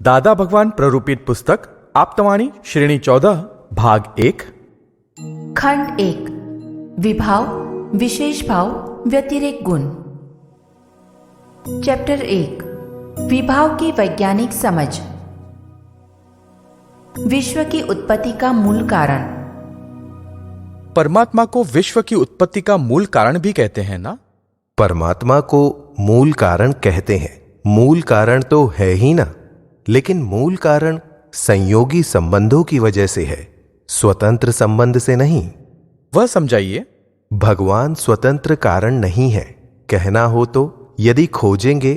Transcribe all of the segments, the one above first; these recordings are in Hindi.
दादा भगवान प्ररूपित पुस्तक आप्तवाणी श्रेणी 14 भाग 1 खंड 1 विभाव विशेष भाव व्यतिरेक गुण। चैप्टर 1 विभाव की वैज्ञानिक समझ। विश्व की उत्पत्ति का मूल कारण। परमात्मा को विश्व की उत्पत्ति का मूल कारण भी कहते हैं ना? परमात्मा को मूल कारण कहते हैं। मूल कारण तो है ही ना, लेकिन मूल कारण संयोगी संबंधों की वजह से है, स्वतंत्र संबंध से नहीं। वह समझाइए। भगवान स्वतंत्र कारण नहीं है। कहना हो तो यदि खोजेंगे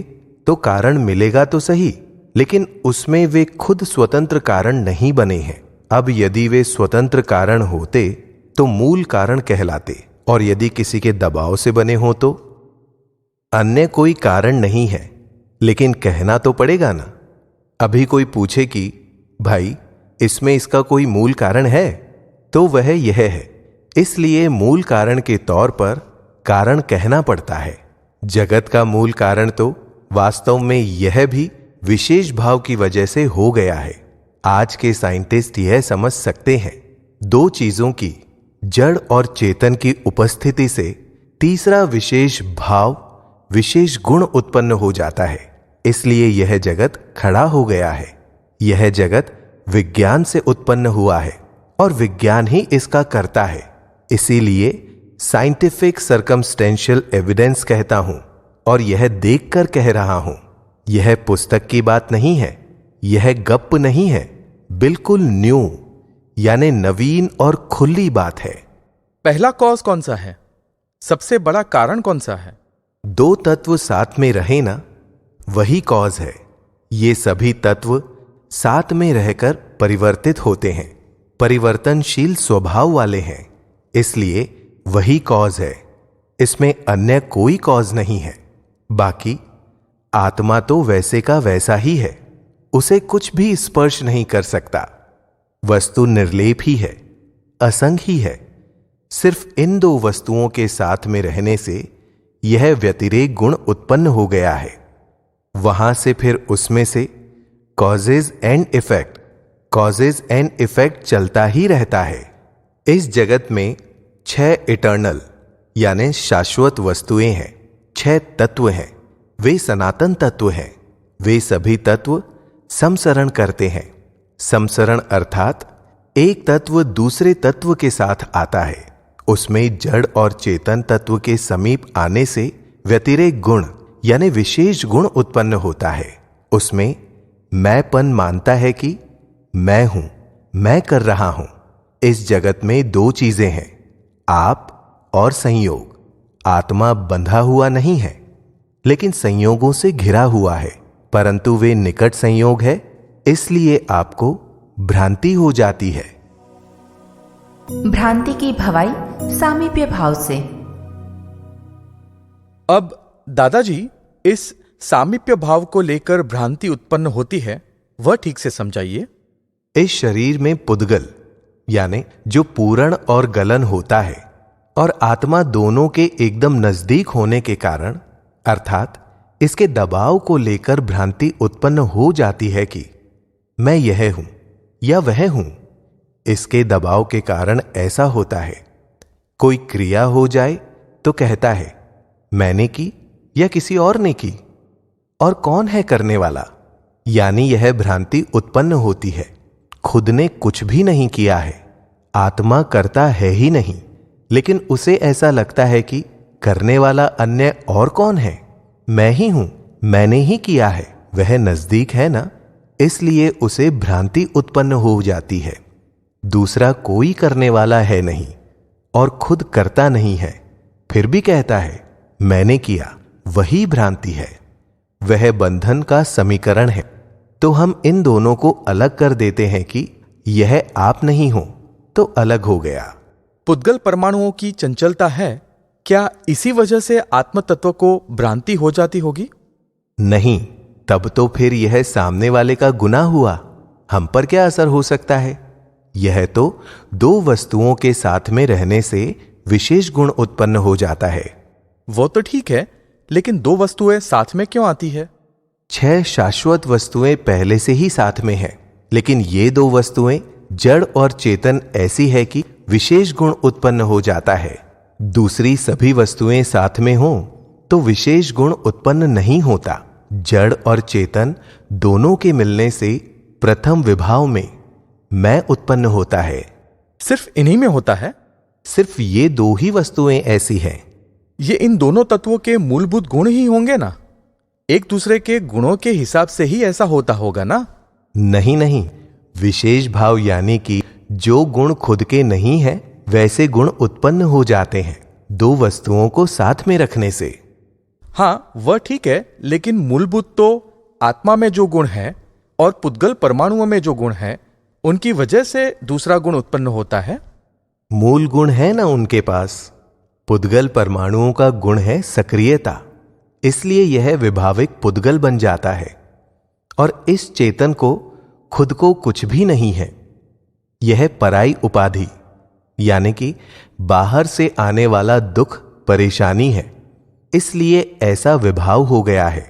तो कारण मिलेगा तो सही, लेकिन उसमें वे खुद स्वतंत्र कारण नहीं बने हैं। अब यदि वे स्वतंत्र कारण होते तो मूल कारण कहलाते, और यदि किसी के दबाव से बने हो तो अन्य कोई कारण नहीं है, लेकिन कहना तो पड़ेगा ना। अभी कोई पूछे कि भाई इसमें इसका कोई मूल कारण है, तो वह यह है, इसलिए मूल कारण के तौर पर कारण कहना पड़ता है। जगत का मूल कारण तो वास्तव में यह भी विशेष भाव की वजह से हो गया है। आज के साइंटिस्ट यह समझ सकते हैं, दो चीजों की, जड़ और चेतन की उपस्थिति से तीसरा विशेष भाव, विशेष गुण उत्पन्न हो जाता है, इसलिए यह जगत खड़ा हो गया है। यह जगत विज्ञान से उत्पन्न हुआ है और विज्ञान ही इसका करता है। इसीलिए साइंटिफिक सर्कमस्टेंशियल एविडेंस कहता हूं, और यह देखकर कह रहा हूं। यह पुस्तक की बात नहीं है, यह गप नहीं है, बिल्कुल न्यू यानी नवीन और खुली बात है। पहला कॉज कौन सा है? सबसे बड़ा कारण कौन सा है? दो तत्व साथ में रहे ना, वही कॉज है। ये सभी तत्व साथ में रहकर परिवर्तित होते हैं, परिवर्तनशील स्वभाव वाले हैं, इसलिए वही कॉज है। इसमें अन्य कोई कॉज नहीं है। बाकी आत्मा तो वैसे का वैसा ही है, उसे कुछ भी स्पर्श नहीं कर सकता। वस्तु निर्लेप ही है, असंग ही है। सिर्फ इन दो वस्तुओं के साथ में रहने से यह व्यतिरेक गुण उत्पन्न हो गया है। वहां से फिर उसमें से कॉजेज एंड इफेक्ट चलता ही रहता है। इस जगत में 6 इटर्नल यानी शाश्वत वस्तुएं हैं, 6 तत्व हैं। वे सनातन तत्व हैं। वे सभी तत्व समसरण करते हैं। समसरण अर्थात एक तत्व दूसरे तत्व के साथ आता है। उसमें जड़ और चेतन तत्व के समीप आने से व्यतिरेक गुण यानी विशेष गुण उत्पन्न होता है। उसमें मैंपन मानता है कि मैं हूं, मैं कर रहा हूं। इस जगत में दो चीजें हैं, आप और संयोग। आत्मा बंधा हुआ नहीं है, लेकिन संयोगों से घिरा हुआ है, परंतु वे निकट संयोग है, इसलिए आपको भ्रांति हो जाती है। भ्रांति की भवाई सामीप्य भाव से। अब दादाजी, इस सामीप्य भाव को लेकर भ्रांति उत्पन्न होती है, वह ठीक से समझाइए। इस शरीर में पुद्गल यानी जो पूरण और गलन होता है, और आत्मा दोनों के एकदम नजदीक होने के कारण, अर्थात इसके दबाव को लेकर भ्रांति उत्पन्न हो जाती है कि मैं यह हूं या वह हूं। इसके दबाव के कारण ऐसा होता है, कोई क्रिया हो जाए तो कहता है मैंने की या किसी और ने की, और कौन है करने वाला, यानी यह भ्रांति उत्पन्न होती है। खुद ने कुछ भी नहीं किया है, आत्मा करता है ही नहीं, लेकिन उसे ऐसा लगता है कि करने वाला अन्य और कौन है, मैं ही हूं, मैंने ही किया है, वह नजदीक है ना, इसलिए उसे भ्रांति उत्पन्न हो जाती है। दूसरा कोई करने वाला है नहीं और खुद करता नहीं है, फिर भी कहता है मैंने किया, वही भ्रांति है। वह बंधन का समीकरण है। तो हम इन दोनों को अलग कर देते हैं कि यह आप नहीं हो, तो अलग हो गया। पुद्गल परमाणुओं की चंचलता है, क्या इसी वजह से आत्म तत्व को भ्रांति हो जाती होगी? नहीं, तब तो फिर यह सामने वाले का गुनाह हुआ। हम पर क्या असर हो सकता है? यह तो दो वस्तुओं के साथ में रहने से विशेष गुण उत्पन्न हो जाता है। वो तो ठीक है, लेकिन दो वस्तुएं साथ में क्यों आती है? 6 शाश्वत वस्तुएं पहले से ही साथ में हैं, लेकिन ये 2 वस्तुएं जड़ और चेतन ऐसी है कि विशेष गुण उत्पन्न हो जाता है। दूसरी सभी वस्तुएं साथ में हों तो विशेष गुण उत्पन्न नहीं होता। जड़ और चेतन दोनों के मिलने से प्रथम विभाव में मैं उत्पन्न होता है। सिर्फ इन्हीं में होता है? सिर्फ ये 2 ही वस्तुएं ऐसी हैं। ये इन दोनों तत्वों के मूलभूत गुण ही होंगे ना? एक दूसरे के गुणों के हिसाब से ही ऐसा होता होगा ना? नहीं नहीं, विशेष भाव यानी कि जो गुण खुद के नहीं है वैसे गुण उत्पन्न हो जाते हैं 2 वस्तुओं को साथ में रखने से। हाँ, वह ठीक है, लेकिन मूलभूत तो आत्मा में जो गुण है और पुद्गल परमाणुओं में जो गुण है उनकी वजह से दूसरा गुण उत्पन्न होता है। मूल गुण है ना उनके पास। पुद्गल परमाणुओं का गुण है सक्रियता, इसलिए यह विभाविक पुद्गल बन जाता है। और इस चेतन को खुद को कुछ भी नहीं है। यह पराई उपाधि यानी कि बाहर से आने वाला दुख परेशानी है, इसलिए ऐसा विभाव हो गया है।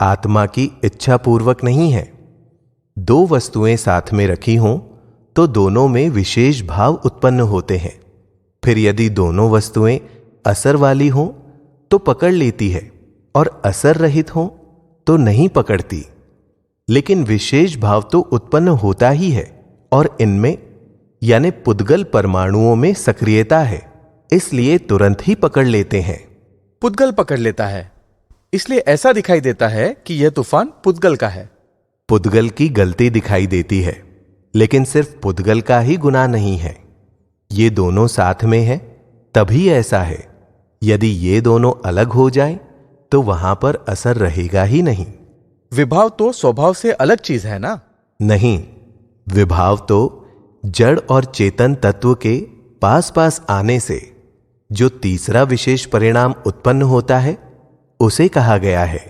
आत्मा की इच्छा पूर्वक नहीं है। 2 वस्तुएं साथ में रखी हों तो दोनों में विशेष भाव उत्पन्न होते हैं। फिर यदि दोनों वस्तुएं असर वाली हों तो पकड़ लेती है और असर रहित हों तो नहीं पकड़ती। लेकिन विशेष भाव तो उत्पन्न होता ही है और इनमें यानी पुद्गल परमाणुओं में सक्रियता है, इसलिए तुरंत ही पकड़ लेते हैं। पुद्गल पकड़ लेता है, इसलिए ऐसा दिखाई देता है कि यह तूफान पुद्गल का है। पुद्गल की गलती दिखाई देती है, लेकिन सिर्फ पुद्गल का ही गुनाह नहीं है। ये दोनों साथ में है तभी ऐसा है। यदि ये दोनों अलग हो जाएं तो वहां पर असर रहेगा ही नहीं। विभाव तो स्वभाव से अलग चीज है ना? नहीं, विभाव तो जड़ और चेतन तत्व के पास पास आने से जो तीसरा विशेष परिणाम उत्पन्न होता है उसे कहा गया है।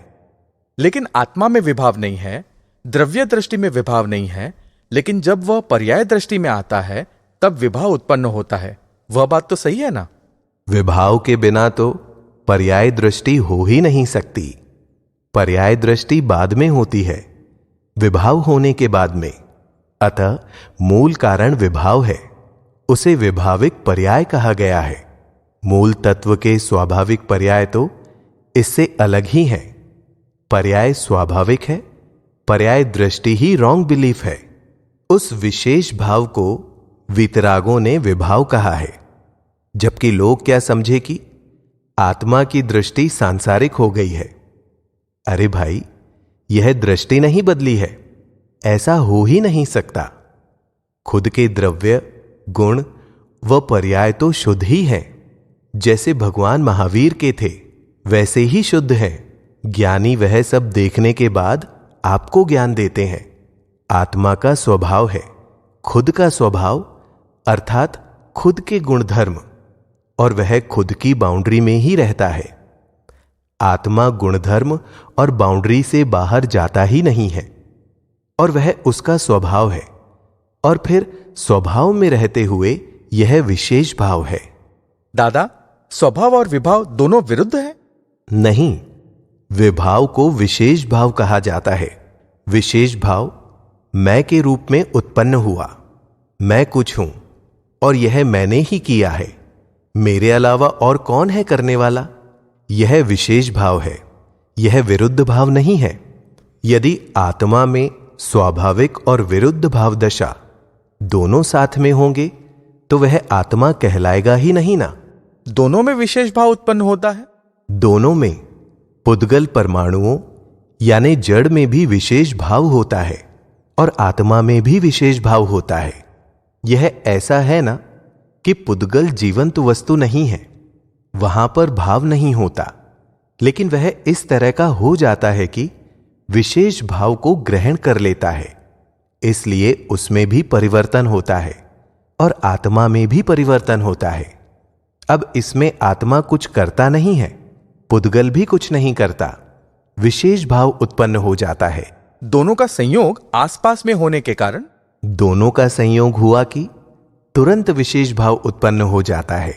लेकिन आत्मा में विभाव नहीं है, द्रव्य दृष्टि में विभाव नहीं है, लेकिन जब वह पर्याय दृष्टि में आता है तब विभाव उत्पन्न होता है। वह बात तो सही है ना? विभाव के बिना तो पर्याय दृष्टि हो ही नहीं सकती। पर्याय दृष्टि बाद में होती है, विभाव होने के बाद में। अतः मूल कारण विभाव है, उसे विभाविक पर्याय कहा गया है। मूल तत्व के स्वाभाविक पर्याय तो इससे अलग ही है। पर्याय स्वाभाविक है, पर्याय दृष्टि ही रॉन्ग बिलीफ है। उस विशेष भाव को वीतरागों ने विभाव कहा है, जबकि लोग क्या समझे कि आत्मा की दृष्टि सांसारिक हो गई है। अरे भाई, यह दृष्टि नहीं बदली है, ऐसा हो ही नहीं सकता। खुद के द्रव्य, गुण व पर्याय तो शुद्ध ही हैं। जैसे भगवान महावीर के थे वैसे ही शुद्ध हैं। ज्ञानी वह सब देखने के बाद आपको ज्ञान देते हैं। आत्मा का स्वभाव है खुद का स्वभाव, अर्थात खुद के गुणधर्म, और वह खुद की बाउंड्री में ही रहता है। आत्मा गुणधर्म और बाउंड्री से बाहर जाता ही नहीं है, और वह उसका स्वभाव है। और फिर स्वभाव में रहते हुए यह विशेष भाव है। दादा, स्वभाव और विभाव दोनों विरुद्ध है? नहीं, विभाव को विशेष भाव कहा जाता है। विशेष भाव मैं के रूप में उत्पन्न हुआ। मैं कुछ हूं और यह मैंने ही किया है, मेरे अलावा और कौन है करने वाला। यह विशेष भाव है, यह विरुद्ध भाव नहीं है। यदि आत्मा में स्वाभाविक और विरुद्ध भाव दशा दोनों साथ में होंगे तो वह आत्मा कहलाएगा ही नहीं ना। दोनों में विशेष भाव उत्पन्न होता है? दोनों में, पुद्गल परमाणुओं यानी जड़ में भी विशेष भाव होता है और आत्मा में भी विशेष भाव होता है। यह ऐसा है ना कि पुद्गल जीवंत वस्तु नहीं है, वहां पर भाव नहीं होता, लेकिन वह इस तरह का हो जाता है कि विशेष भाव को ग्रहण कर लेता है। इसलिए उसमें भी परिवर्तन होता है और आत्मा में भी परिवर्तन होता है। अब इसमें आत्मा कुछ करता नहीं है, पुद्गल भी कुछ नहीं करता, विशेष भाव उत्पन्न हो जाता है। दोनों का संयोग आसपास में होने के कारण? दोनों का संयोग हुआ कि तुरंत विशेष भाव उत्पन्न हो जाता है।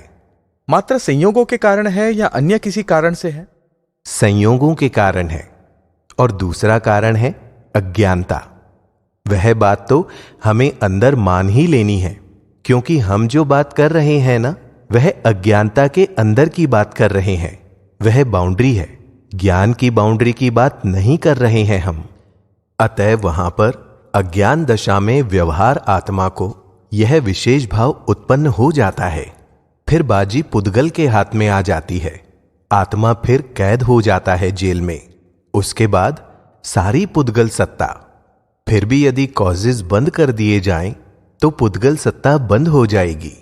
मात्र संयोगों के कारण है या अन्य किसी कारण से है? संयोगों के कारण है और दूसरा कारण है अज्ञानता। वह बात तो हमें अंदर मान ही लेनी है, क्योंकि हम जो बात कर रहे हैं ना, वह अज्ञानता के अंदर की बात कर रहे हैं। वह बाउंड्री है, ज्ञान की बाउंड्री की बात नहीं कर रहे हैं हम। अतः वहां पर अज्ञान दशा में व्यवहार आत्मा को यह विशेष भाव उत्पन्न हो जाता है। फिर बाजी पुद्गल के हाथ में आ जाती है। आत्मा फिर कैद हो जाता है जेल में। उसके बाद सारी पुद्गल सत्ता, फिर भी यदि कॉजेज बंद कर दिए जाएं तो पुद्गल सत्ता बंद हो जाएगी।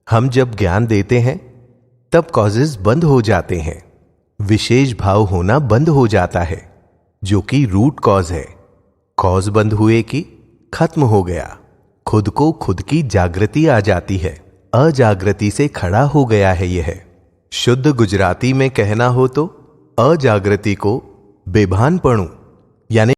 हम जब ज्ञान देते हैं तब कॉजेज बंद हो जाते हैं, विशेष भाव होना बंद हो जाता है, जो कि रूट कॉज है। कॉज बंद हुए कि खत्म हो गया, खुद को खुद की जागृति आ जाती है। अजागृति से खड़ा हो गया है यह। शुद्ध गुजराती में कहना हो तो अजागृति को बेभानपणु यानी